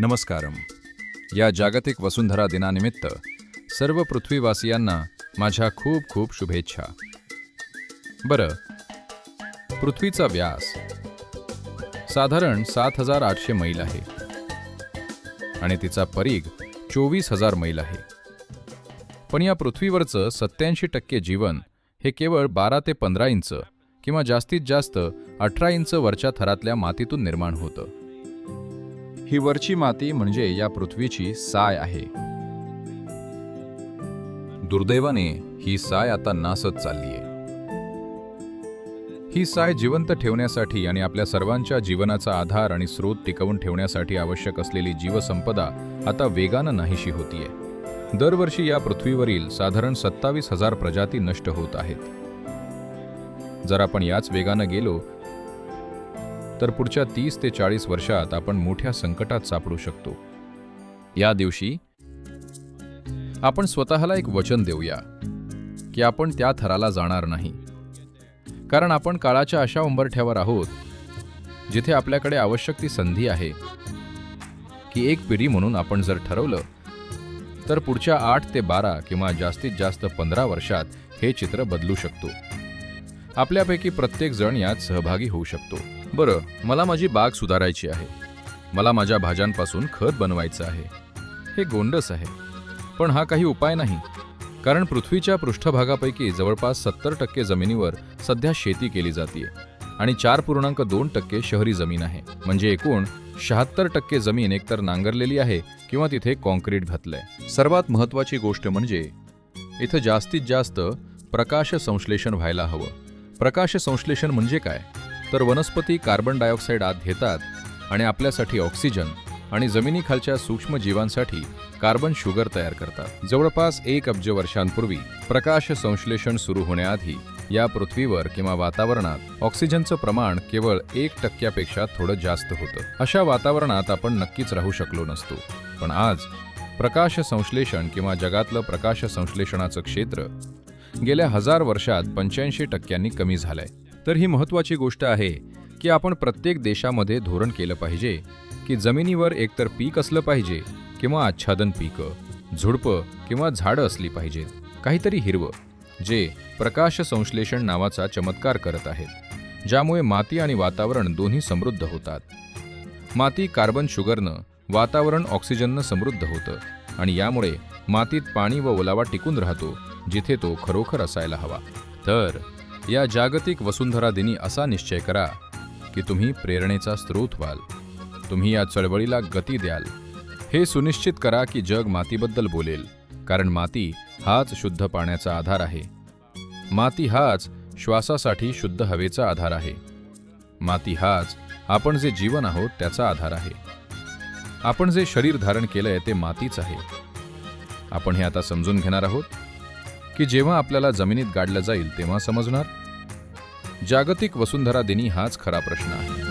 नमस्कारम. या जागतिक वसुंधरा दिनानिमित्त सर्व पृथ्वीवासियांना माझ्या खूप खूप शुभेच्छा. बरं, पृथ्वीचा व्यास साधारण 7,800 मैल आहे आणि तिचा परीघ 24,000 मैल आहे. पण या पृथ्वीवरचं 87% जीवन हे केवळ 12 ते 15 इंच किंवा जास्तीत जास्त 18 इंच वरच्या थरातल्या मातीतून निर्माण होतं. ही वरची माती म्हणजे या पृथ्वीची साय आहे. दुर्दैवाने ही साय आता नासत चाललीये. ही साय जिवंत ठेवण्यासाठी आणि आपल्या सर्वांच्या जीवनाचा आधार आणि स्रोत टिकवून ठेवण्यासाठी आवश्यक असलेली जीवसंपदा आता वेगानं नाहीशी होतीये. दरवर्षी या पृथ्वीवरील साधारण 27,000 प्रजाती नष्ट होत आहेत. जर आपण याच वेगानं गेलो तर पुढच्या 30 ते 40 वर्षात आपण मोठ्या संकटात सापडू शकतो. या दिवशी आपण स्वतःला एक वचन देऊया की आपण त्या थराला जाणार नाही, कारण आपण काळाच्या अशा उंबरठ्यावर आहोत जिथे आपल्याकडे आवश्यक ती संधी आहे की एक पिढी म्हणून आपण जर ठरवलं तर पुढच्या 8 ते 12 किंवा जास्तीत जास्त 15 वर्षात हे चित्र बदलू शकतो. आपल्यापैकी प्रत्येक जण यात सहभागी होऊ शकतो. बरं, मला माझी बाग सुधारायची आहे, मला माझ्या भाज्यांपासून खत बनवायचं आहे. हे गोंडस आहे, पण हा काही उपाय नाही, कारण पृथ्वीच्या पृष्ठभागापैकी जवळपास 70% जमिनीवर सध्या शेती केली जाते आणि 4.2% शहरी जमीन आहे. म्हणजे एकूण 76% जमीन एकतर नांगरलेली आहे किंवा तिथे कॉन्क्रीट घातलंय. सर्वात महत्त्वाची गोष्ट म्हणजे इथं जास्तीत जास्त प्रकाश संश्लेषण व्हायला हवं. प्रकाश संश्लेषण म्हणजे काय? तर वनस्पती कार्बन डायऑक्साईड आत घेतात आणि आपल्यासाठी ऑक्सिजन आणि जमिनीखालच्या सूक्ष्म जीवांसाठी कार्बन शुगर तयार करतात. जवळपास 1 अब्ज वर्षांपूर्वी प्रकाश संश्लेषण सुरू होण्याआधी या पृथ्वीवर किंवा वातावरणात ऑक्सिजनचं प्रमाण केवळ 1% थोडं जास्त होतं. अशा वातावरणात आपण नक्कीच राहू शकलो नसतो. पण आज प्रकाश संश्लेषण किंवा जगातलं प्रकाश संश्लेषणाचं क्षेत्र गेल्या 1000 वर्षात 85% कमी झालंय. तर ही महत्त्वाची गोष्ट आहे की आपण प्रत्येक देशामध्ये धोरण केलं पाहिजे की जमिनीवर एकतर पीक असलं पाहिजे किंवा आच्छादन पिकं, झुडपं किंवा झाडं असली पाहिजेत. काहीतरी हिरवं, जे प्रकाश संश्लेषण नावाचा चमत्कार करत आहेत, ज्यामुळे माती आणि वातावरण दोन्ही समृद्ध होतात. माती कार्बन शुगरनं, वातावरण ऑक्सिजननं समृद्ध होतं आणि यामुळे मातीत पाणी व ओलावा टिकून राहतो जिथे तो खरोखर असायला हवा. तर या जागतिक वसुंधरा दिनी असा निश्चय करा की तुम्ही प्रेरणेचा स्रोत व्हाल, तुम्ही या चळवळीला गती द्याल. हे सुनिश्चित करा की जग मातीबद्दल बोलेल, कारण माती हाच शुद्ध पाण्याचा आधार आहे. माती हाच श्वासासाठी शुद्ध हवेचा आधार आहे. माती हाच आपण जे जीवन आहोत त्याचा आधार आहे. आपण जे शरीर धारण केलंय ते मातीच आहे. आपण हे आता समजून घेणार आहोत की जेव्हा आपल्याला जमिनीत गाडलं जाईल तेव्हा समजणार. जागतिक वसुंधरा दिनी हाच खरा प्रश्न आहे.